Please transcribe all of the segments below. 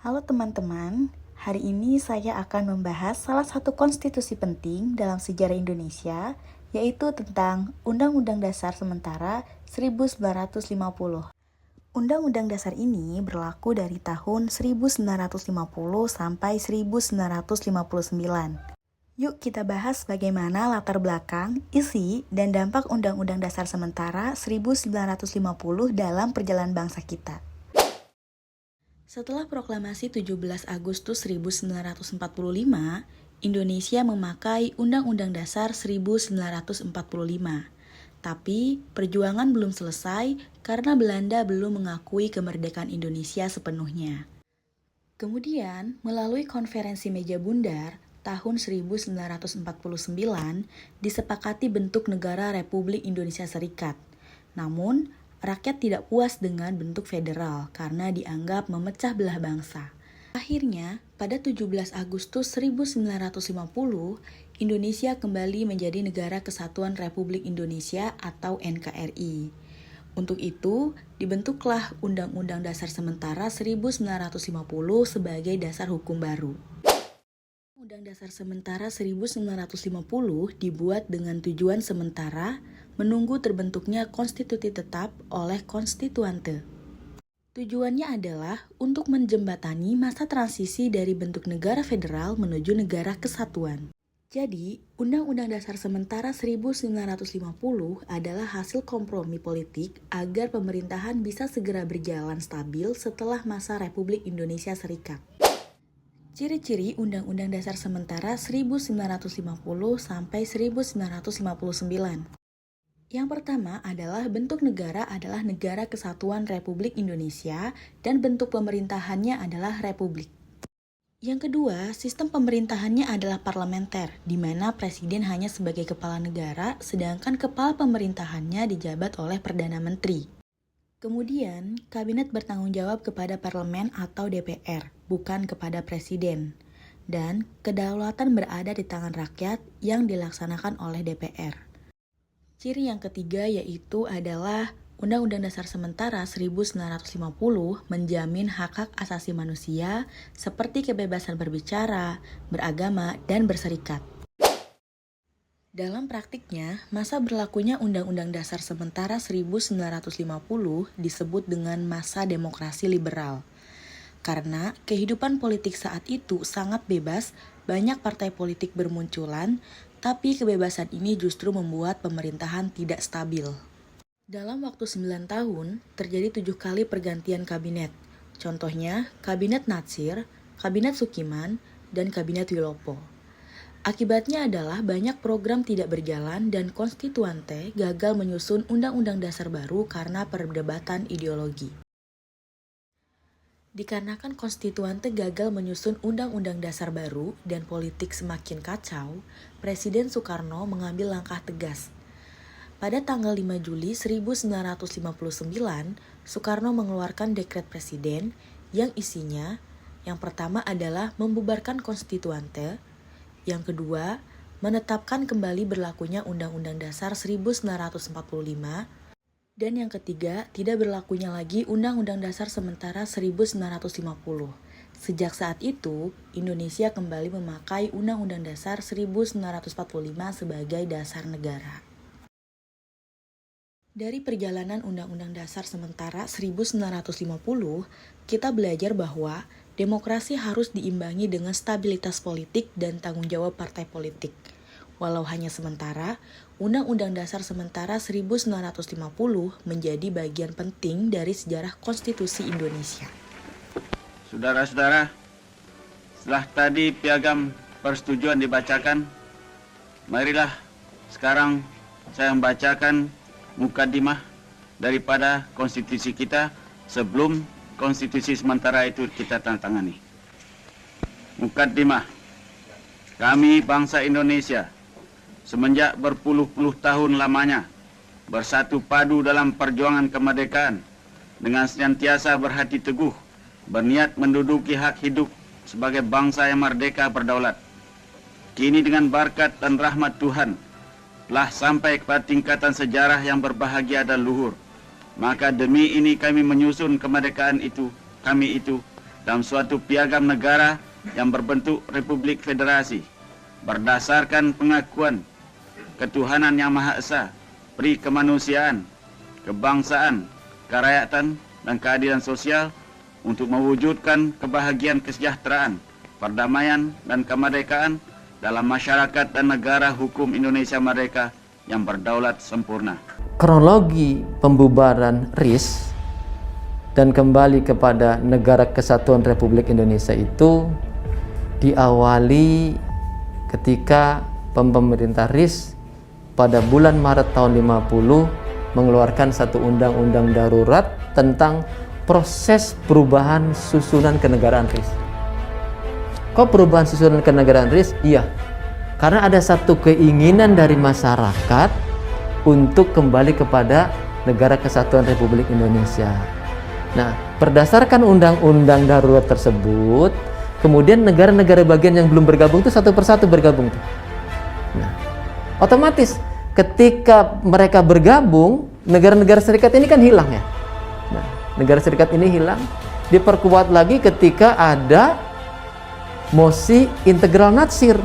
Halo teman-teman, hari ini saya akan membahas salah satu konstitusi penting dalam sejarah Indonesia, yaitu tentang Undang-Undang Dasar Sementara 1950. Undang-Undang Dasar ini berlaku dari tahun 1950 sampai 1959. Yuk kita bahas bagaimana latar belakang, isi, dan dampak Undang-Undang Dasar Sementara 1950 dalam perjalanan bangsa kita. Setelah proklamasi 17 Agustus 1945, Indonesia memakai Undang-Undang Dasar 1945. Tapi, perjuangan belum selesai karena Belanda belum mengakui kemerdekaan Indonesia sepenuhnya. Kemudian, melalui konferensi meja bundar tahun 1949, disepakati bentuk negara Republik Indonesia Serikat. Namun, rakyat tidak puas dengan bentuk federal karena dianggap memecah belah bangsa. Akhirnya, pada 17 Agustus 1950, Indonesia kembali menjadi Negara Kesatuan Republik Indonesia atau NKRI. Untuk itu, dibentuklah Undang-Undang Dasar Sementara 1950 sebagai dasar hukum baru. Undang-Undang Dasar Sementara 1950 dibuat dengan tujuan sementara menunggu terbentuknya konstitusi tetap oleh konstituante. Tujuannya adalah untuk menjembatani masa transisi dari bentuk negara federal menuju negara kesatuan. Jadi, Undang-Undang Dasar Sementara 1950 adalah hasil kompromi politik agar pemerintahan bisa segera berjalan stabil setelah masa Republik Indonesia Serikat. Ciri-ciri Undang-Undang Dasar Sementara 1950 sampai 1959. Yang pertama adalah bentuk negara adalah Negara Kesatuan Republik Indonesia dan bentuk pemerintahannya adalah republik. Yang kedua, sistem pemerintahannya adalah parlementer, di mana presiden hanya sebagai kepala negara, sedangkan kepala pemerintahannya dijabat oleh Perdana Menteri. Kemudian, kabinet bertanggung jawab kepada parlemen atau DPR, bukan kepada presiden. Dan kedaulatan berada di tangan rakyat yang dilaksanakan oleh DPR. Ciri yang ketiga yaitu adalah Undang-Undang Dasar Sementara 1950 menjamin hak-hak asasi manusia seperti kebebasan berbicara, beragama, dan berserikat. Dalam praktiknya, masa berlakunya Undang-Undang Dasar Sementara 1950 disebut dengan masa demokrasi liberal. Karena kehidupan politik saat itu sangat bebas, banyak partai politik bermunculan, tapi kebebasan ini justru membuat pemerintahan tidak stabil. Dalam waktu 9 tahun, terjadi 7 kali pergantian kabinet. Contohnya, Kabinet Natsir, Kabinet Sukiman, dan Kabinet Wilopo. Akibatnya adalah banyak program tidak berjalan dan konstituante gagal menyusun undang-undang dasar baru karena perdebatan ideologi. Dikarenakan konstituante gagal menyusun undang-undang dasar baru dan politik semakin kacau, Presiden Soekarno mengambil langkah tegas. Pada tanggal 5 Juli 1959, Soekarno mengeluarkan dekret presiden yang isinya yang pertama adalah membubarkan konstituante, yang kedua, menetapkan kembali berlakunya Undang-Undang Dasar 1945, dan yang ketiga, tidak berlakunya lagi Undang-Undang Dasar Sementara 1950. Sejak saat itu, Indonesia kembali memakai Undang-Undang Dasar 1945 sebagai dasar negara. Dari perjalanan Undang-Undang Dasar Sementara 1950, kita belajar bahwa demokrasi harus diimbangi dengan stabilitas politik dan tanggung jawab partai politik. Walau hanya sementara, Undang-Undang Dasar Sementara 1950 menjadi bagian penting dari sejarah konstitusi Indonesia. Saudara-saudara, setelah tadi piagam persetujuan dibacakan, marilah sekarang saya membacakan mukaddimah daripada konstitusi kita sebelum konstitusi sementara itu kita tandatangani. Mukaddimah. Kami bangsa Indonesia semenjak berpuluh-puluh tahun lamanya bersatu padu dalam perjuangan kemerdekaan dengan senantiasa berhati teguh, berniat menduduki hak hidup sebagai bangsa yang merdeka berdaulat. Kini dengan berkat dan rahmat Tuhan telah sampai kepada tingkatan sejarah yang berbahagia dan luhur. Maka demi ini kami menyusun kemerdekaan itu, kami itu, dalam suatu piagam negara yang berbentuk Republik Federasi berdasarkan pengakuan ketuhanan yang Maha Esa, peri kemanusiaan, kebangsaan, kerakyatan, dan keadilan sosial untuk mewujudkan kebahagiaan kesejahteraan, perdamaian, dan kemerdekaan dalam masyarakat dan negara hukum Indonesia Merdeka yang berdaulat sempurna. Kronologi pembubaran RIS dan kembali kepada Negara Kesatuan Republik Indonesia itu diawali ketika pemerintah RIS pada bulan Maret tahun 50 mengeluarkan satu undang-undang darurat tentang proses perubahan susunan kenegaraan RIS. Kok perubahan susunan kenegaraan RIS? Iya, karena ada satu keinginan dari masyarakat untuk kembali kepada Negara Kesatuan Republik Indonesia. Nah, berdasarkan undang-undang darurat tersebut, kemudian negara-negara bagian yang belum bergabung itu satu persatu bergabung. Nah, otomatis ketika mereka bergabung, negara-negara serikat ini kan hilang ya. Nah, negara serikat ini hilang, diperkuat lagi ketika ada mosi integral natsir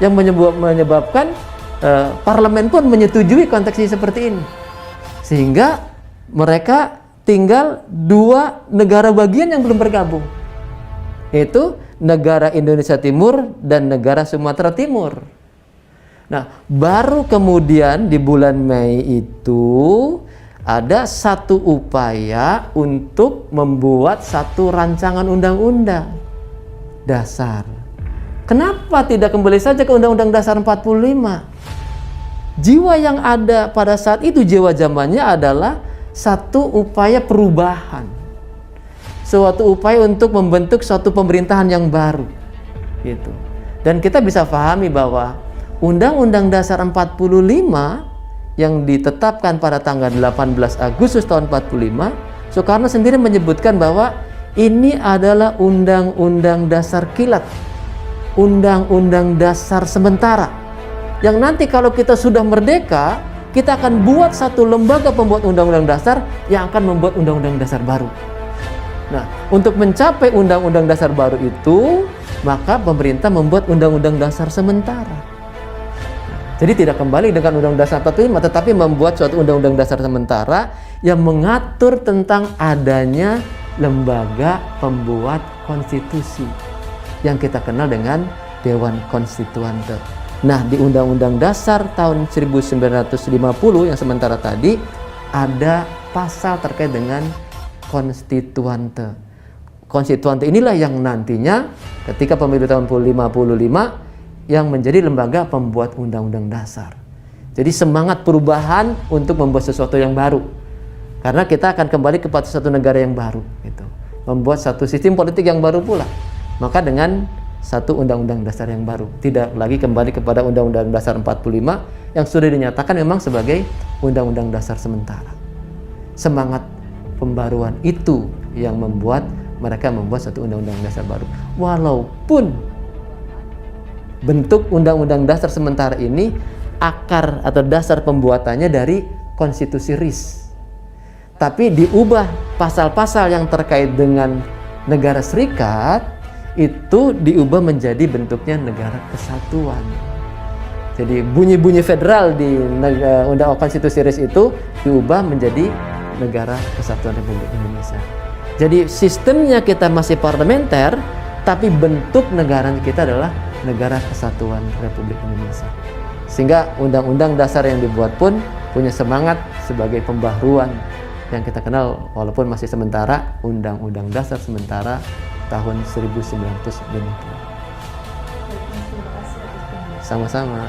yang menyebabkan parlemen pun menyetujui konteks seperti ini, sehingga mereka tinggal dua negara bagian yang belum bergabung, yaitu negara Indonesia Timur dan negara Sumatera Timur. Nah, baru kemudian di bulan Mei itu ada satu upaya untuk membuat satu rancangan undang-undang dasar. Kenapa tidak kembali saja ke Undang-Undang Dasar 45? Jiwa yang ada pada saat itu, jiwa zamannya adalah satu upaya perubahan, suatu upaya untuk membentuk suatu pemerintahan yang baru, gitu. Dan kita bisa pahami bahwa Undang-Undang Dasar 45 yang ditetapkan pada tanggal 18 Agustus tahun 45, Soekarno sendiri menyebutkan bahwa ini adalah undang-undang dasar kilat, undang-undang dasar sementara, yang nanti kalau kita sudah merdeka, kita akan buat satu lembaga pembuat undang-undang dasar yang akan membuat undang-undang dasar baru. Nah, untuk mencapai undang-undang dasar baru itu, maka pemerintah membuat undang-undang dasar sementara. Jadi tidak kembali dengan Undang-Undang Dasar 45, tetapi membuat suatu undang-undang dasar sementara yang mengatur tentang adanya lembaga pembuat konstitusi yang kita kenal dengan Dewan Konstituante. Nah, di Undang-Undang Dasar tahun 1950 yang sementara tadi ada pasal terkait dengan konstituante. Konstituante inilah yang nantinya ketika pemilu tahun 55 yang menjadi lembaga pembuat undang-undang dasar. Jadi semangat perubahan untuk membuat sesuatu yang baru. Karena kita akan kembali kepada satu negara yang baru, gitu. Membuat satu sistem politik yang baru pula. Maka dengan satu undang-undang dasar yang baru, tidak lagi kembali kepada Undang-Undang Dasar 45 yang sudah dinyatakan memang sebagai undang-undang dasar sementara. Semangat pembaruan itu yang membuat mereka membuat satu undang-undang dasar baru. Walaupun bentuk undang-undang dasar sementara ini akar atau dasar pembuatannya dari konstitusi RIS, tapi diubah pasal-pasal yang terkait dengan negara serikat itu diubah menjadi bentuknya negara kesatuan. Jadi bunyi-bunyi federal di undang konstitusi RIS itu diubah menjadi negara kesatuan Republik Indonesia. Jadi sistemnya kita masih parlementer, tapi bentuk negara kita adalah negara kesatuan Republik Indonesia. Sehingga undang-undang dasar yang dibuat pun punya semangat sebagai pembaharuan yang kita kenal walaupun masih sementara, Undang-Undang Dasar sementara tahun 1950. Sama-sama.